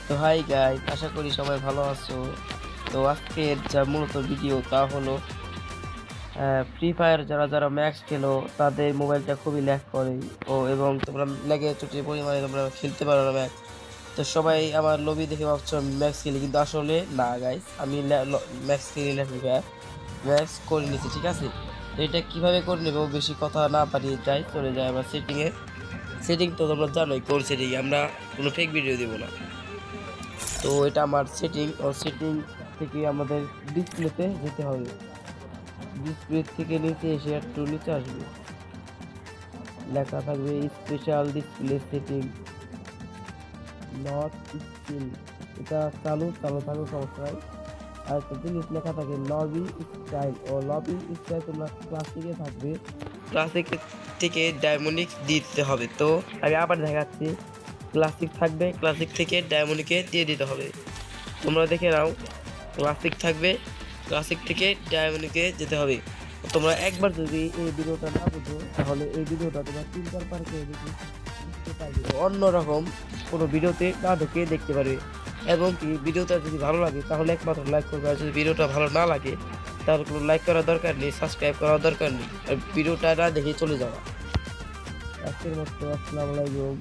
তো hi guys, আশা করি সবাই ভালো আছো। তো আজকের যা মূলত ভিডিও তা হলো ফ্রি ফায়ার যারা যারা ম্যাক্স খেলো তাদের মোবাইলটা খুবই ল্যাগ করে। এবং তোমরা ল্যাগের চোটের পরিমাণে তোমরা খেলতে পারো না ম্যাক্স। তো সবাই আমার লবি দেখে ভাবছো আমি ম্যাক্স খেলি, কিন্তু আসলে না গাইস, আমি ম্যাক্স খেলি না, ফ্রি ফায়ার ম্যাক্স করে নিয়েছি, ঠিক আছে। তো এটা কিভাবে করে নেবো, বেশি কথা না পারিয়ে চলে যায় আমার সেটিং তো তোমরা জানোই কোন সেটিং, আমরা কোনো ফেক ভিডিও দেবো না। তো এটা আমার সেটিং থেকে আমাদের ডিসপ্লেতে যেতে হবে। ডিসপ্লে থেকে নিচে এসে একটু নিচে আসবে, লেখা থাকবে special display setting not skill. এটা চালু থাকবে, সমস্যা নাই। আর একটা জিনিস লেখা থাকে লবি স্টাইল, তোমরা ক্লাসিকে থাকবে, ক্লাসিক থেকে ডায়মন্ডিক দিতে হবে। তো আমি আবার দেখাচ্ছি, ক্লাসিক থাকবে, ক্লাসিক থেকে ডায়মন্ডিকে দিয়ে দিতে হবে। তোমরা দেখে নাও, ক্লাসিক থাকবে, ক্লাসিক থেকে ডায়মন্ডকে যেতে হবে। তোমরা একবার যদি এই ভিডিওটা না বুঝো তাহলে এই ভিডিওটা তোমরা 3-4 বার করে বুঝতে পারবে, অন্যরকম কোনো ভিডিওতে না ঢুকে দেখতে পারবে। এবং কি ভিডিওটা যদি ভালো লাগে তাহলে একমাত্র লাইক করবে, আর যদি ভিডিওটা ভালো না লাগে তাহলে কোনো লাইক করার দরকার নেই, সাবস্ক্রাইব করার দরকার নেই, আর ভিডিওটা না দেখে চলে যাওয়া। আজকের মতো আসসালামু আলাইকুম।